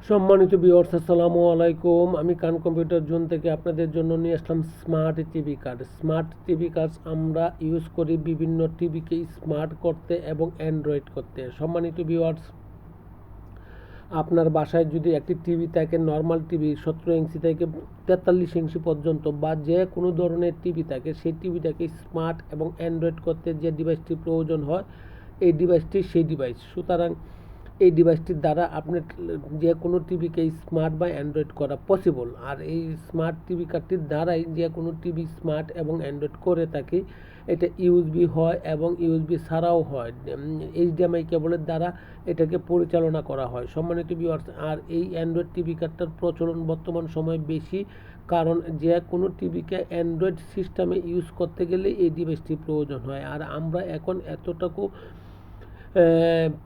সম্মানিত ভিউয়ার্স, আসসালামু আলাইকুম। আমি কান কম্পিউটার জোন থেকে আপনাদের জন্য নিয়ে আসলাম smart TV card. Smart TV card আমরা ইউজ করি বিভিন্ন টিভিকে স্মার্ট করতে এবং অ্যান্ড্রয়েড করতে। সম্মানিত ভিউয়ার্স, আপনার বাসায় যদি একটি টিভি থাকে, নর্মাল টিভি 17 ইঞ্চি থেকে 43 ইঞ্চি পর্যন্ত বা যে কোনো ধরনের টিভি থাকে, সেই টিভিটাকে স্মার্ট এবং অ্যান্ড্রয়েড করতে যে ডিভাইসটি প্রয়োজন হয়, এই ডিভাইসটি সেই ডিভাইস। সুতরাং এই ডিভাইসটির দ্বারা আপনার যে কোনো টিভিকে স্মার্ট বা অ্যান্ড্রয়েড করা পসিবল। আর এই স্মার্ট টিভি কার্ডটির দ্বারাই যে কোনো টিভি স্মার্ট এবং অ্যান্ড্রয়েড করে থাকি। এটা ইউএসবি হয় এবং ইউএসবি ছাড়াও হয়, এইচডিএমআই কেবলের দ্বারা এটাকে পরিচালনা করা হয়। সম্মানিত ভিউয়ার্স, আর এই অ্যান্ড্রয়েড টিভি কার্ডটার প্রচলন বর্তমান সময়ে বেশি, কারণ যে কোনো টিভিকে অ্যান্ড্রয়েড সিস্টেমে ইউজ করতে গেলে এই ডিভাইসটি প্রয়োজন হয়। আর আমরা এখন এতটুকু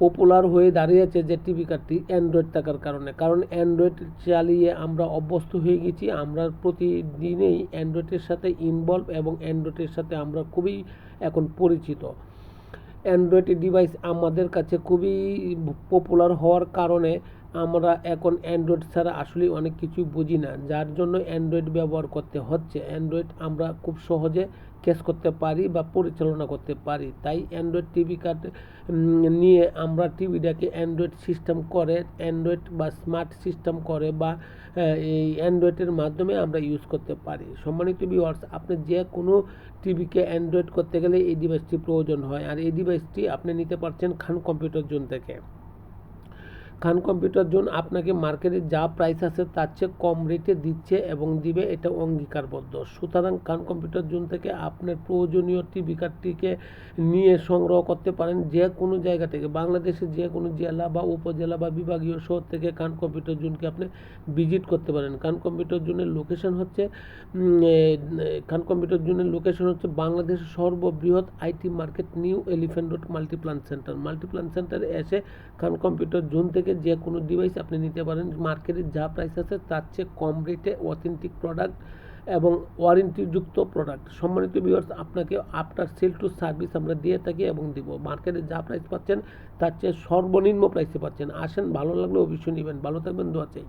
পপুলার হয়ে দাঁড়িয়েছে যে টিভি কার্ডটি অ্যান্ড্রয়েড থাকার কারণে, কারণ অ্যান্ড্রয়েড চালিয়ে আমরা অভ্যস্ত হয়ে গেছি। আমরা প্রতিদিনেই অ্যান্ড্রয়েডের সাথে ইনভলভ এবং অ্যান্ড্রয়েডের সাথে আমরা খুবই এখন পরিচিত। অ্যান্ড্রয়েড ডিভাইস আমাদের কাছে খুবই পপুলার হওয়ার কারণে আমরা এখন অ্যান্ড্রয়েড ছাড়া আসলে অনেক কিছু বুঝি না, যার জন্য অ্যান্ড্রয়েড ব্যবহার করতে হচ্ছে। অ্যান্ড্রয়েড আমরা খুব সহজে ক্যাশ করতে পারি বা পরিচালনা করতে পারি। তাই অ্যান্ড্রয়েড টিভি কার্ড নিয়ে আমরা টিভিটাকে অ্যান্ড্রয়েড সিস্টেম করে, অ্যান্ড্রয়েড বা স্মার্ট সিস্টেম করে বা এই অ্যান্ড্রয়েডের মাধ্যমে আমরা ইউজ করতে পারি। সম্মানিত ভিউয়ার্স, আপনি যে কোনো টিভিকে অ্যান্ড্রয়েড করতে গেলে এই ডিভাইসটি প্রয়োজন হয়। আর এই ডিভাইসটি আপনি নিতে পারছেন খান কম্পিউটার জোন থেকে। খান কম্পিউটার জোন আপনাকে মার্কেটে যা প্রাইস আছে তার চেয়ে কম রেটে দিচ্ছে এবং দিবে, এটা অঙ্গীকারবদ্ধ। সুতরাং খান কম্পিউটার জোন থেকে আপনার প্রয়োজনীয় টিভি কার্ডটিকে নিয়ে সংগ্রহ করতে পারেন যে কোনো জায়গা থেকে। বাংলাদেশের যে কোনো জেলা বা উপজেলা বা বিভাগীয় শহর থেকে খান কম্পিউটার জোনকে আপনি ভিজিট করতে পারেন। খান কম্পিউটার জোনের লোকেশন হচ্ছে বাংলাদেশের সর্ববৃহৎ IT market, new elephant road Multiplan centre. Multiplan সেন্টারে এসে খান কম্পিউটার জোন থেকে যে কোনো ডিভাইস আপনি নিতে পারেন। মার্কেটে যা প্রাইস আছে তার চেয়ে কম রেটে অথেন্টিক প্রোডাক্ট এবং ওয়ারেন্টিযুক্ত প্রোডাক্ট। সম্মানিত ভিউয়ার্স, আপনাকে আফটার সেল টু সার্ভিস আমরা দিয়ে থাকি এবং দিব। মার্কেটে যা প্রাইস পাচ্ছেন তার চেয়ে সর্বনিম্ন প্রাইসে পাচ্ছেন। আসেন, ভালো লাগলে অবশ্যই নেবেন। ভালো থাকবেন, দোয়া চাই।